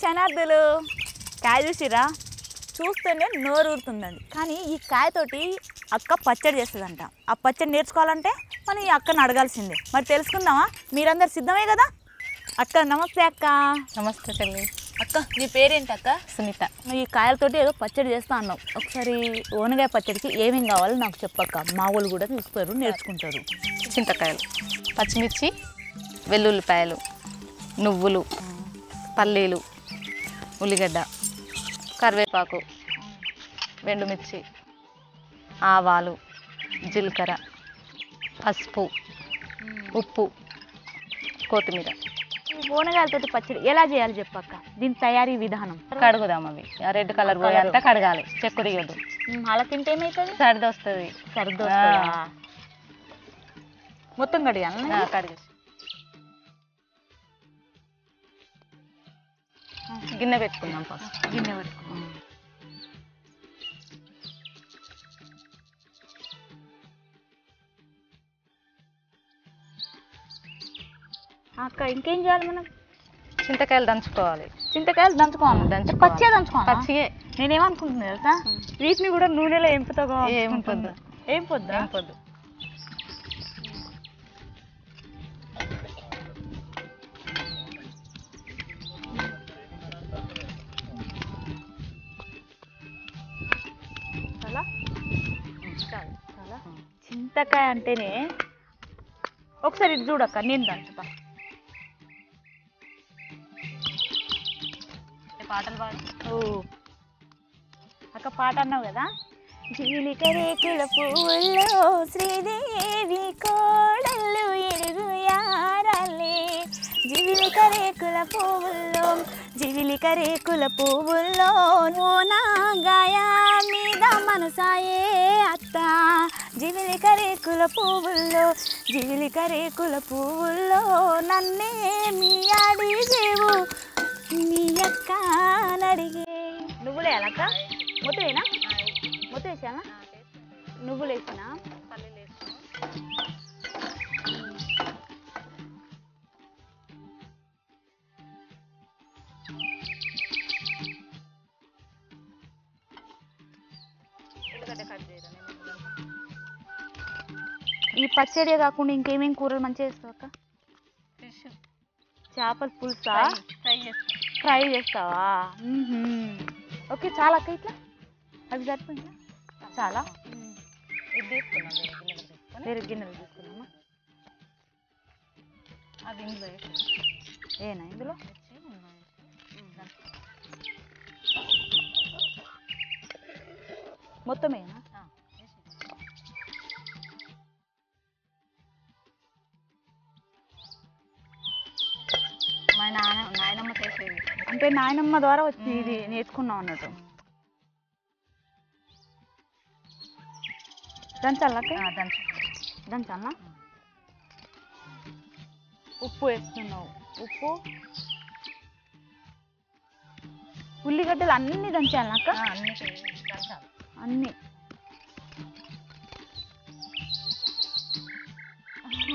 శనార్థులు కాయ చూసిరా చూస్తేనే నోరు ఊరుతుందండి. కానీ ఈ కాయతోటి అక్క పచ్చడి చేస్తుందంట. ఆ పచ్చడి నేర్చుకోవాలంటే మనం ఈ అక్కని అడగాల్సిందే. మరి తెలుసుకుందామా? మీరందరు సిద్ధమే కదా? అక్క నమస్తే. అక్క నమస్తే చెల్లి. అక్క నీ పేరేంటి అక్క? సునీత. ఈ కాయలతోటి ఏదో పచ్చడి చేస్తా అన్నావు. ఒకసారి ఓనగాయ పచ్చడికి ఏమేమి కావాలో నాకు చెప్పక్క. మా వాళ్ళు కూడా చూస్తారు, నేర్చుకుంటారు. చింతకాయలు, పచ్చిమిర్చి, వెల్లుల్లిపాయలు, నువ్వులు, పల్లీలు, ఉల్లిగడ్డ, కరివేపాకు, ఎండుమిర్చి, ఆవాలు, జీలకర్ర, పసుపు, ఉప్పు, కొత్తిమీర. ఈ ఓనగాయలతోటి పచ్చడి ఎలా చేయాలి చెప్పక్క? దీని తయారీ విధానం. కడుగుదాం. అవి రెడ్ కలర్ పోయేంత కడగాలి. చెక్కు తీయద్దు. అలా తింటే ఏమవుతుంది? సర్ది వస్తుంది. సర్ది వస్తుందా? మొత్తం కడిగాను. కడిగేసి గిన్నె పెట్టుకుందాం. ఫస్ట్ గిన్నె పెట్టుకున్నాం. అక్క ఇంకేం చేయాలి మనం? చింతకాయలు దంచుకోవాలి. చింతకాయలు దంచుకోవాలి. పచ్చే దంచుకోవాలి. పచ్చియే. నేనేమనుకుంటున్నా తెలుసా, వీటిని కూడా నూనెలో ఎంపుతో ఏం పొద్దు. ఏం పొద్దు ఏం పొద్దు. చాలా చాలా చింతకాయ అంటేనే ఒకసారి ఇది చూడక్క, నేను దంచుతా. పాటలు పాడు. ఓ అక్క పాట అన్నావు కదా. జీలికరేకుల పువ్వుల్లో శ్రీదేవి కోడళ్ళు ఎడుగు యారాలే. జీలికరేకుల పువ్వుల్లో జీలికరేకుల పువ్వుల్లో నోనాగాయ మీద మనసాయే అత్త. జీలికరేకుల పువ్వుల్లో జీలికరేకుల పువ్వుల్లో నన్నేమి అడిగేవు నీ అక్క నడిగే. నువ్వులే అలక్క మొత్తమేనా? మొత్తం వేసానా? నువ్వులు వేసినా, ఈ పచ్చడి కాకుండా ఇంకేమేమి కూరలు మంచిగా చేస్తావు అక్క? చేపల పులుసా? ఫ్రై చేస్తావా? ఓకే చాలా అక్క. ఇట్లా అది సరిపోయిందా? చాలా. ఇది తీసుకున్నాం. వేరే గిన్నెలు తీసుకున్నామా? అది ఇందులో ఏనా ఇందులో? మొత్తమేనా? మా నాయనమ్మ చేసేది. అంటే నాయనమ్మ ద్వారా వచ్చి ఇది నేర్చుకున్నాం అన్నట్టు. దంచాలక్క? దంచాలా? ఉప్పు వేస్తున్నావు. ఉప్పు, ఉల్లిగడ్డలు అన్ని దంచాలక్క? అన్ని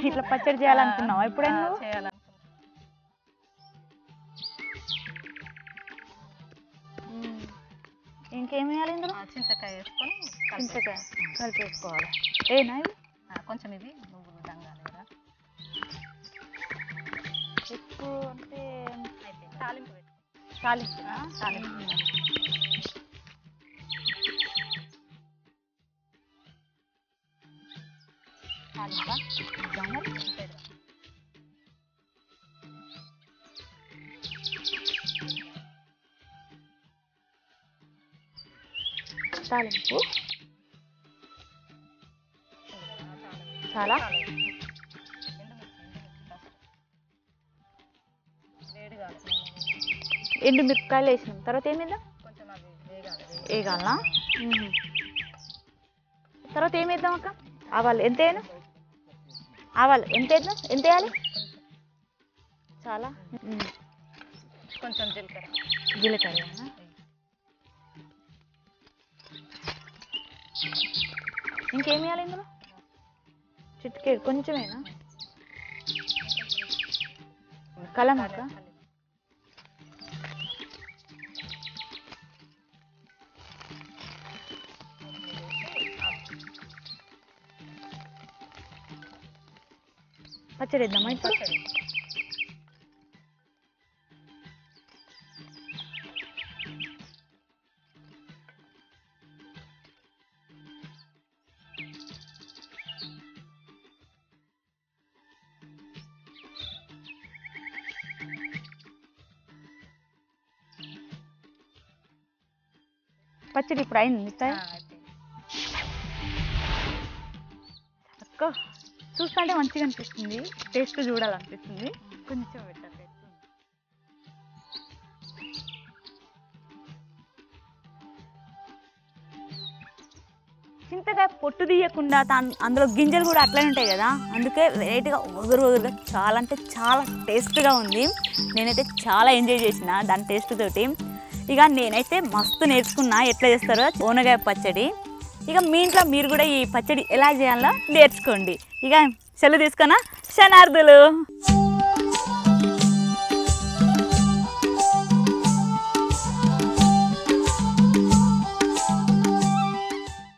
ఇట్లా పచ్చడి చేయాలనుకున్నావా ఎప్పుడైనా? ఇంకేమి వేయాలి ఇందులో? చింతకాయ వేసుకొని చింతకాయ కలిపేసుకోవాలి. ఏనా ఇవి? కొంచెం ఇది నువ్వులు దంగాలి కదా. ఎక్కువ అంటే తాలింపు పెట్టు. తాలింపు. తాలింపు తాలింపు చాలా. ఎండు మిరపకాయలు వేసినాం. తర్వాత ఏమేద్దాం? వేగాలనా? తర్వాత ఏమేద్దాం అక్క? ఆవాలు ఎంత వేయను? ఆవాలు ఎంత వేద్దాం? ఎంత వేయాలి? చాలా. కొంచెం జీలకర్ర. జీలకర్ర ఇంకేం వేయాలి ఇందులో? చిటికేడు కొంచెమేనా? కలమక్క? పచ్చడి వేద్దామా ఇప్పుడు? పచ్చడి ఇప్పుడు అయింది అక్క. చూస్తుంటే మంచిగా అనిపిస్తుంది, టేస్ట్ చూడాలనిపిస్తుంది. కొంచెం పెట్టాలి. చింతకాయ పొట్టు తీయకుండా అందులో గింజలు కూడా అట్లనే ఉంటాయి కదా, అందుకే వెరైటీగా ఒగరుగా చాలా అంటే చాలా టేస్ట్గా ఉంది. నేనైతే చాలా ఎంజాయ్ చేసిన దాని టేస్ట్ తోటి. ఇక నేనైతే మస్తు నేర్చుకున్నా ఎట్లా చేస్తారో ఓనగాయ పచ్చడి. ఇక మీ ఇంట్లో మీరు కూడా ఈ పచ్చడి ఎలా చేయాలో నేర్చుకోండి. ఇక సెలవు తీసుకున్నా శనార్థులు.